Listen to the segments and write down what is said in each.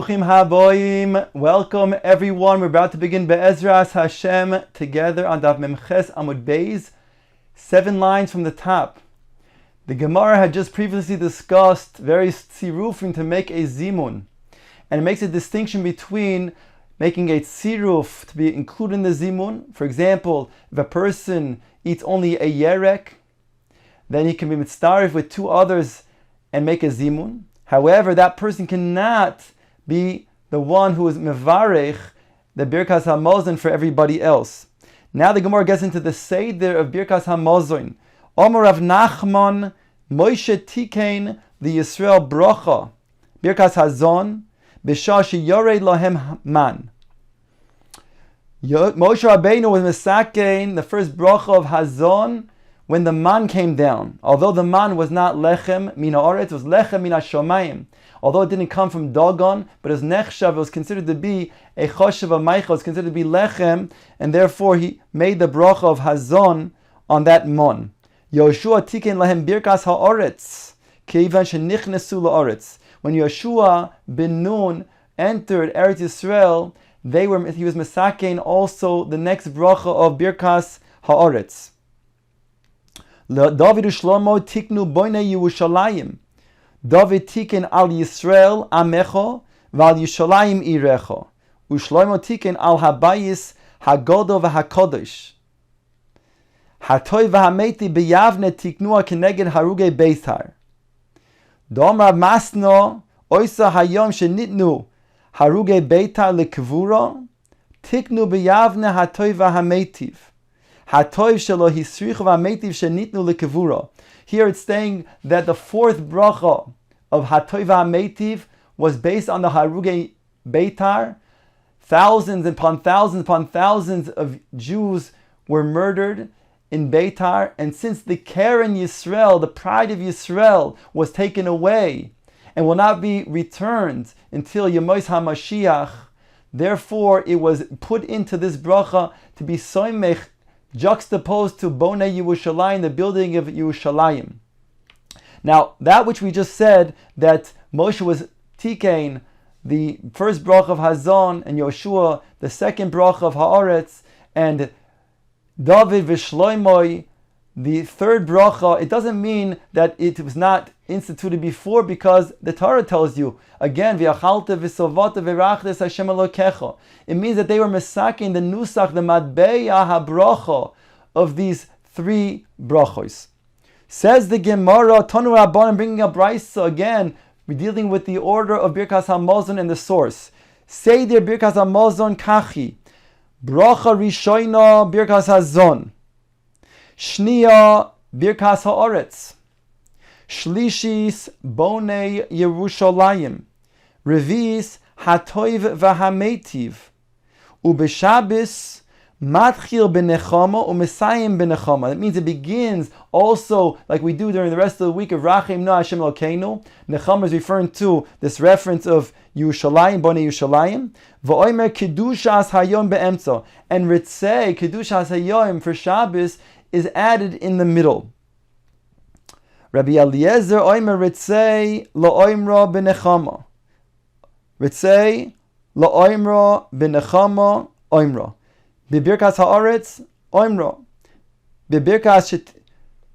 Bruchim haboim. Welcome everyone. We're about to begin Be'ezras Hashem together on Daf Memches Amud Beis, 7 lines from the top. The Gemara had just previously discussed various tzirufim to make a zimun, and it makes a distinction between making a tziruf to be included in the zimun. For example, if a person eats only a yerek, then he can be mitzdarif with 2 others and make a zimun. However, that person cannot be the one who is mevarech the Birkas HaMazon for everybody else. Now the Gemara gets into the Seder of Birkas HaMazon. Omer Rav Nachman, Moshe Tikein, the Yisrael Bracha, Birkas Hazon, B'shah sheyored lahem man. Moshe Rabbeinu was mesakein the first bracha of Hazon when the man came down. Although the man was not lechem min haaretz, it was lechem min hashamayim. Although it didn't come from Dagon, but as nechshav, it was considered to be a choshev amaycha, it was considered to be lechem, and therefore he made the bracha of Hazon on that mon. Yoshua tiken lahem birkas haaretz, keivan shenichnesu laaretz. When Yoshua ben Nun entered Eretz Yisrael, he was mesakein also the next bracha of birkas haaretz. David Shlomo tiknu boinei Yerushalayim. David tiken al Yisrael amecho val Yerushalayim irecho. Ushlomo tiken al habayis hagodo v'hakodesh. Hatoy v'hameti beyavne tiknua keneged harugei Beitar. Dom Rav Masno oisa hayom shenitnu harugei Beitar lekvura tiknu beyavne hatoy v'hametiv. Here it's saying that the 4th bracha of Hatoy v'Hametiv was based on the Harugei Beitar. Thousands upon thousands of Jews were murdered in Beitar, and since the Keren Yisrael, the pride of Yisrael, was taken away and will not be returned until Yemos HaMashiach, therefore it was put into this bracha to be soimech, juxtaposed to Bonei Yerushalayim, the building of Yerushalayim. Now, that which we just said, that Moshe was tikein, the first bracha of Hazon, and Yoshua, the second bracha of Haaretz, and David v'Shloimoi, the 3rd bracha, it doesn't mean that it was not instituted before, because the Torah tells you, again, v'achalta v'sovata v'rachdes Hashem Elokecha. It means that they were mesaking the nusach, the matbeya habracha of these 3 brachos. Says the Gemara, Tonu Rabbanan, bringing up Brisa again, we're dealing with the order of Birkas HaMazon and the source. Seder Birkas HaMazon kachi, bracha rishoina Birkas Hazon, shniya Birkas Haaretz, Shlishis Bonei Yerushalayim, Revis Hatoiv v'Hametiv, Ubeshabis Matchil b'Nechama Umesayim b'Nechama. That means it begins also like we do during the rest of the week of Rachim No Hashem Elokeinu. Nechama is referring to this reference of Yerushalayim, Bonei Yerushalayim. V'oimer Kedushas Hayom be'emtza, and Ritzei Kedushas Hayom for Shabbos is added in the middle. Rabbi Eliezer oimer ritzei la'oimra b'nechama. Ritzei la'oimra b'nechama oimra. B'birkas haaretz oimra. B'bracha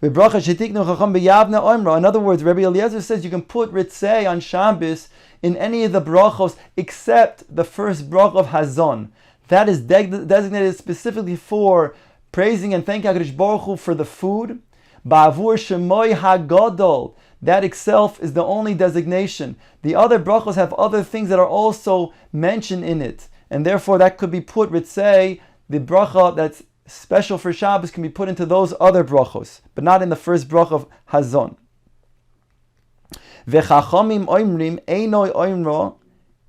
shetiknu chacham b'yavna oimra. In other words, Rabbi Eliezer says you can put ritzei on Shabbos in any of the brachos except the first bracha of Hazon. That is designated specifically for praising and thanking HaKadosh Baruch Hu for the food. Ba'avur shemoy hagadol, that itself is the only designation. The other brachos have other things that are also mentioned in it, and therefore that could be put, ritzei, the bracha that's special for Shabbos can be put into those other brachos, but not in the first bracha of Hazon. V'chachamim oimrim einoi oimro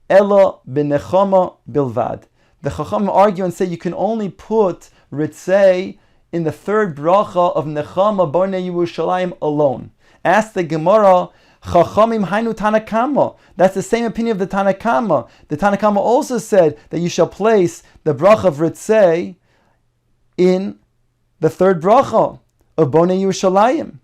elo b'nechama bilvad. The chachamim argue and say you can only put ritzei in the 3rd bracha of Nechama Bonei Yerushalayim alone. Ask the Gemara, Chachamim Hainu Tanakama. That's the same opinion of the Tanakama. The Tanakama also said that you shall place the bracha of Ritzei in the 3rd bracha of Bonei Yerushalayim.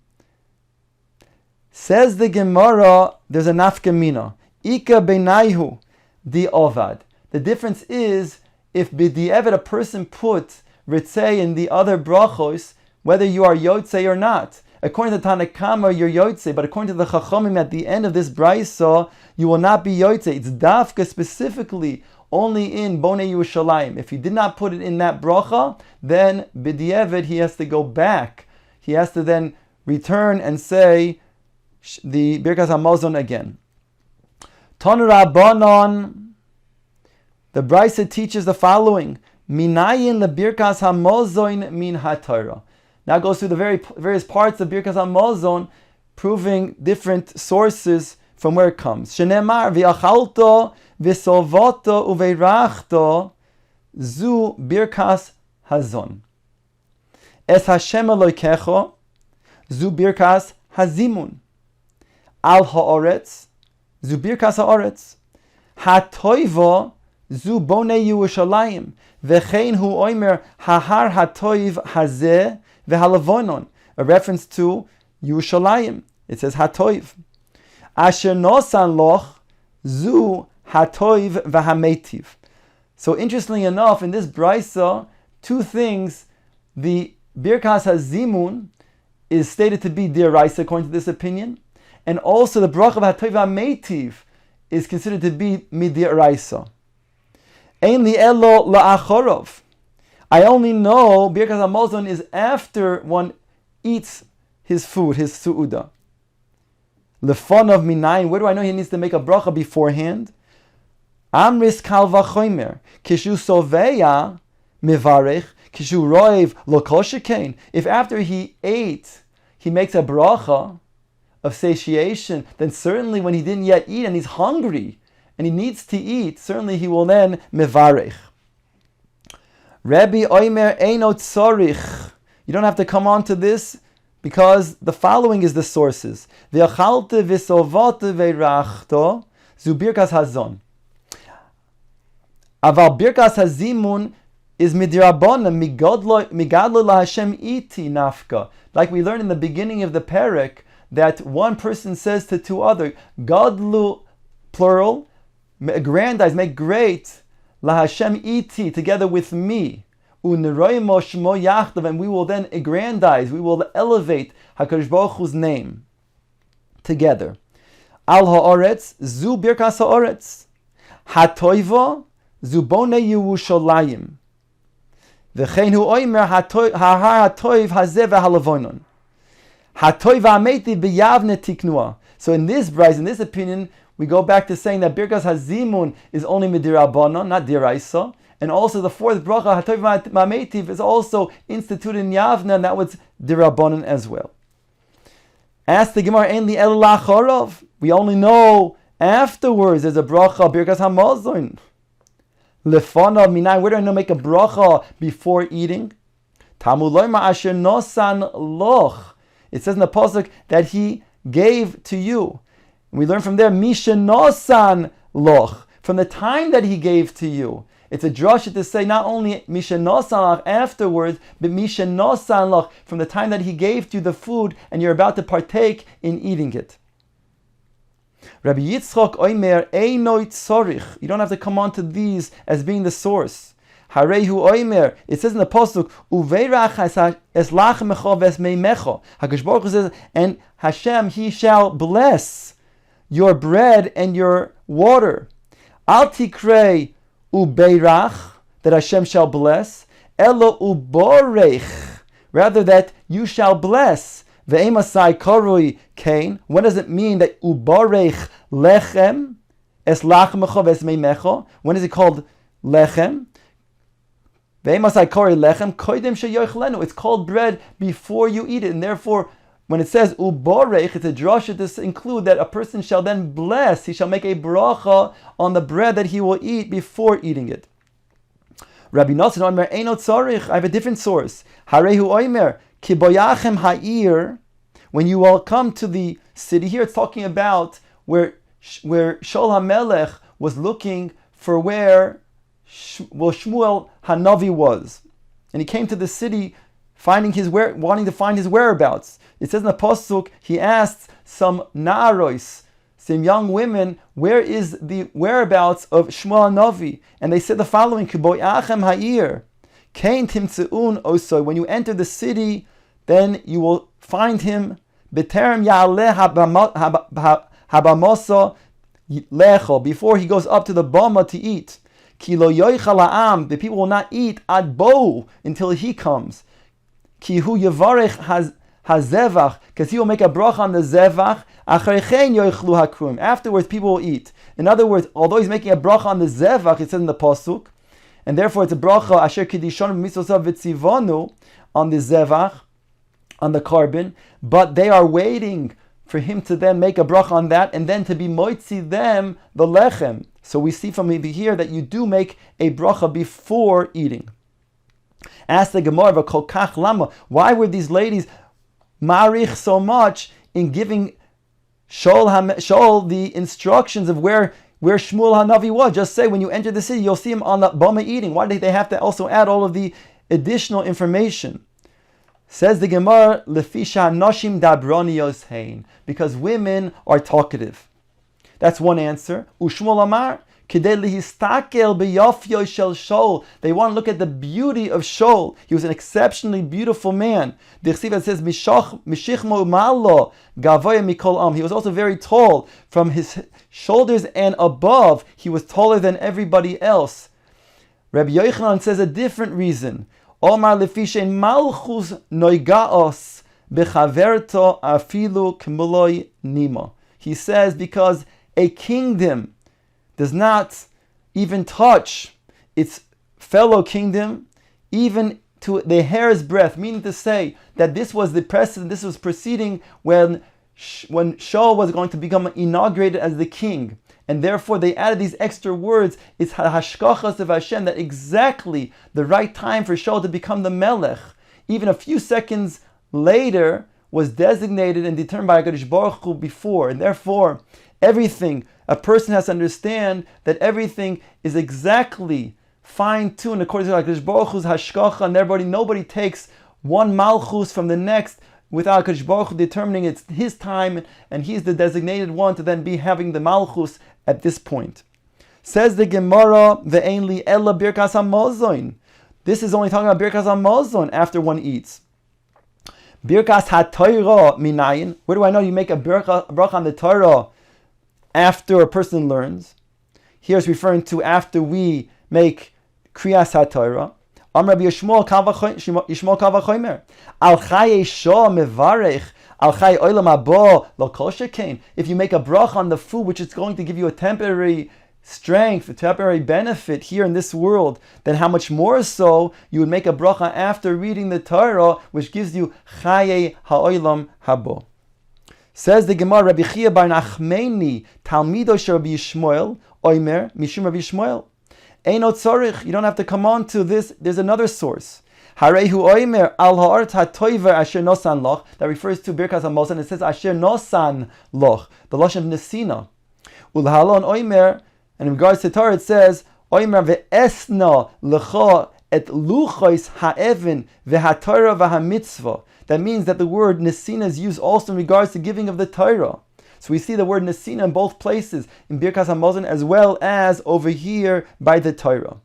Says the Gemara, there's a nafka mina. Ika benaihu di ovad. The difference is if b'di'evet a person puts ritzei in the other brachos, whether you are yotzei or not. According to Tanakama, you're yotzei, but according to the Chachamim, at the end of this brayso, you will not be yotzei. It's dafka specifically only in Bonei Yerushalayim. If he did not put it in that bracha, then b'di'evet he has to go back. He has to then return and say the Birkas HaMazon again. Tanu Rabbanon, the Brisa teaches the following: Minayin lebirkas hamazon min haTorah. Now it goes through the various parts of Birkas HaMazon, proving different sources from where it comes. Shenemar v'achalto v'sovato uveirachto zu Birkas Hazon. Es Hashem Elokecho zu Birkas Hazimun. Al ha'oretz zu Birkas ha'oretz. Hatoivo zu Bonei Yerushalayim. V'chein hu oimer hahar hatoiv hazeh v'halavonon. A reference to Yerushalayim. It says hatoiv. Asher nosan loch zu hatoiv v'hametiv. So interestingly enough, in this brisa, two things: the Birkas Hazimun is stated to be Diraisa according to this opinion, and also the Bracha of Hatoiv HaMeitiv is considered to be Midiraisa. Ein li elo la'achorov. I only know Birkas HaMazon is after one eats his food, his su'uda. Lefonov minayin. Where do I know he needs to make a bracha beforehand? Amris kal v'chomer kishu soveya mivarech kishu roiv lokol shekain. If after he ate he makes a bracha of satiation, then certainly when he didn't yet eat and he's hungry and he needs to eat, certainly he will then mivarech. Rabbi Oimer eino tzorich. You don't have to come on to this because the following is the sources. V'achalte v'sovate v'rachto zu Birkas Hazon. Aval Birkas Hazimun is midirabona migadlo laHashem iti nafka. Like we learned in the beginning of the parak, that one person says to two other, Gadlu, plural, aggrandize, make great, laHashem iti, together with me. Uneroimo shmo yachdav, and we will then aggrandize, we will elevate HaKadosh Baruch Hu's name together. Al ha'oretz, zu birkas ha'oretz. Hatoivo, zu bonei Yerushalayim. V'chein hu oimer ha'har hatoiv hazeh v'halavonon. Hatoiv ha'meiti b'yavne tiknua. So in this brayz, in this opinion, we go back to saying that Birkas Hazimun is only midirabanan, not diraisa. And also the fourth bracha, Hatoiv ha'meitiv, is also instituted in Yavne, and that was dirabanan as well. Ask the Gemara, Ein li el la'achorov. We only know afterwards there's a bracha, Birkas HaMazon. Lefanav minayin. Where do I know make a bracha before eating? Talmud loyma asher nosan loch. It says in the pasuk that he gave to you. And we learn from there, Misha nosan loch. From the time that he gave to you. It's a drasha to say not only Misha nosan loch afterwards, but Misha nosan loch from the time that he gave to you the food and you're about to partake in eating it. Rabbi Yitzchok Oimer Einoi Tzorich. You don't have to come on to these as being the source. Harehu Oimer. It says in the pasuk, Uveirach eslach mecho vesmeimecho. HaKadosh Baruch Hu says, and Hashem, He shall bless your bread and your water. Al tikrei ubeirach, that Hashem shall bless. Elo uborech, rather that you shall bless. Ve'emasai korui kain. When does it mean that ubarech lechem es lachmecho vesmeimecho? When is it called lechem? Ve'emasai korui lechem koidem sheyochlenu. It's called bread before you eat it, and therefore, when it says ubarech, it's a drasha to include that a person shall then bless. He shall make a bracha on the bread that he will eat before eating it. Rabbi Nosson Omer Eino Tzorich. I have a different source. Harehu Omer. Kiboyachem ha'ir, when you will come to the city. Here it's talking about where Shaul HaMelech was looking for where Shmuel Hanavi was. And he came to the city wanting to find his whereabouts. It says in the Pasuk, he asked some na'aros, some young women, where is the whereabouts of Shmuel Hanavi? And they said the following: Kiboyachem ha'ir, kain timtzeun osoi. When you enter the city, then you will find him. B'terem ya'aleh habamosa lecho, before he goes up to the bama to eat. Ki lo yoichal ha'am, the people will not eat ad bo, until he comes. Ki hu yavarech hazevach, because he will make a bracha on the zevach. Acharechein yoichlu hakrum. Afterwards, people will eat. In other words, although he's making a bracha on the zevach, it says in the pasuk, and therefore it's a bracha asher kedishon misosav v'tzivonu on the zevach, on the carbon, but they are waiting for him to then make a bracha on that, and then to be moitzi them the lechem. So we see from here that you do make a bracha before eating. Ask the Gemara, kol kach lama, why were these ladies marich so much in giving Shaul the instructions of where Shmuel Hanavi was? Just say when you enter the city, you'll see him on the bama eating. Why did they have to also add all of the additional information? Says the Gemara, Lefisha noshim dabroniyos hein, because women are talkative. That's one answer. Ushmuel Amar, kidei lihistakel b'yofyo shel Shaul. They want to look at the beauty of Shaul. He was an exceptionally beautiful man. The Chsiva says, Mishichmo malo gavoya mikol am. He was also very tall. From his shoulders and above, he was taller than everybody else. Rabbi Yochanan says a different reason. Omar lefishen malchus noigaos bechaverto afilu k'muloi nima. He says because a kingdom does not even touch its fellow kingdom, even to the hair's breadth, meaning to say that this was the precedent, this was preceding when Shaul was going to become inaugurated as the king. And therefore they added these extra words. It's hashkachas of Hashem, that exactly the right time for Shaul to become the melech, even a few seconds later, was designated and determined by HaKadosh Baruch Hu before. And therefore, everything, a person has to understand that everything is exactly fine-tuned according to HaKadosh Baruch Hu's hashkacha, and nobody takes one malchus from the next without HaKadosh Baruch Hu determining it's his time, and he's the designated one to then be having the malchus at this point. Says the Gemara, Ve'ein li ella birkas hamazon. This is only talking about birkas hamazon after one eats. Birkas ha-Torah minayin. Where do I know you make a bracha on the Torah after a person learns? Here it's referring to after we make kriyas ha-Torah. Amr Rabbi Yishmael kal v'chomer. Al chaye shah mevarech. Al chaye olam haba lo kol shekain. If you make a bracha on the food which is going to give you a temporary strength, a temporary benefit here in this world, then how much more so you would make a bracha after reading the Torah, which gives you chaye ha'olam haba. Says the Gemara, Rabbi Chia bar Nachmeni, Talmido shel Rabbi Yishmael, Omer mishum Rabbi Yishmael. Eino tzorich, you don't have to come on to this. There's another source. Harehu oimer al ha'art ha'toiver asher nosan loch. That refers to Birkas Hamazon. It says asher nosan loch, the lashon of Nesina. Ulhalon oimer, and in regards to Torah, it says oimer ve'esna lecha et luchos ha'evin ve'hatorah v'hamitzvah. That means that the word Nesina is used also in regards to giving of the Torah. So we see the word Nesina in both places, in Birkas Hamazon as well as over here by the Torah.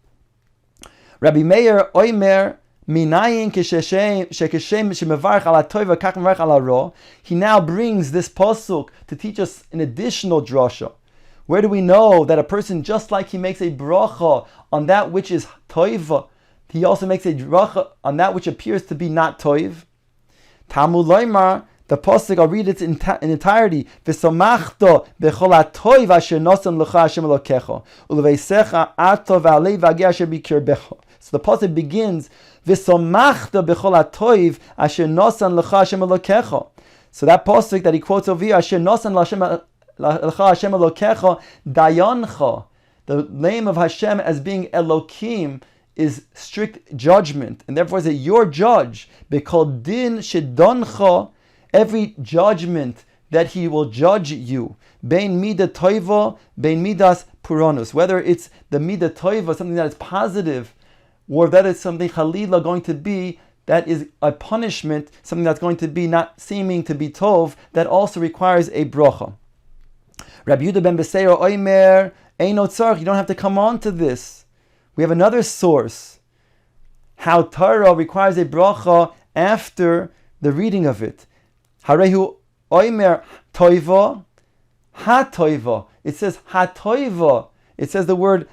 Rabbi Meir oimer minayin shekeshem shemevarach ala toiva kach mevarach ala ra. He now brings this pasuk to teach us an additional drasha. Where do we know that a person, just like he makes a bracha on that which is toiva, he also makes a bracha on that which appears to be not toiv? Talmud loymar, the pasuk, I'll read it in entirety. V'somachto b'chol ha'toiv asher nosan l'cha Hashem Elokecha u'leveisecha ato v'alei v'ageh asher b'kirbecha. So the pasuk begins, V'somachto b'chol ha'toiv asher nosan l'cha Hashem Elokecha. So that pasuk that he quotes over here, asher nosan l'cha Hashem Elokecha dayancha, the name of Hashem as being Elokim is strict judgment, and therefore is it your judge. B'kol din shedoncha, every judgment that he will judge you, bein midah toiva, bein midas puranus, whether it's the midah toiva, something that is positive, or that it's something chalila going to be that is a punishment, something that's going to be not seeming to be tov, that also requires a bracha. Rabbi Yehuda ben Beseira Oimer Eino Tzarich. You don't have to come on to this. We have another source. How Torah requires a bracha after the reading of it. Harehu Oimer Toiva Ha Toiva. It says Ha Toiva. It says the word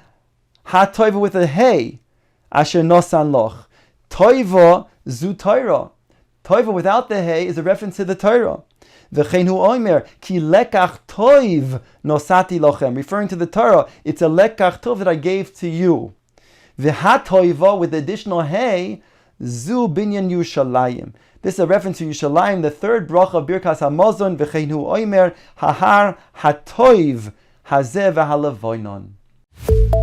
Ha Toiva with a Hey. Asher Nosan Loch. Toiva Zu Torah. Toiva without the Hey is a reference to the Torah. V'chein hu oimer ki lekach toiv nosati lochem. Referring to the Torah, it's a lekach tov that I gave to you. V'ha toiva with the additional Hey, zu binyan Yushalayim. This is a reference to Yushalayim, the third bracha of Birkas Hamazon. V'chein hu oimer hahar hatoiv hazeh v'halavoinon.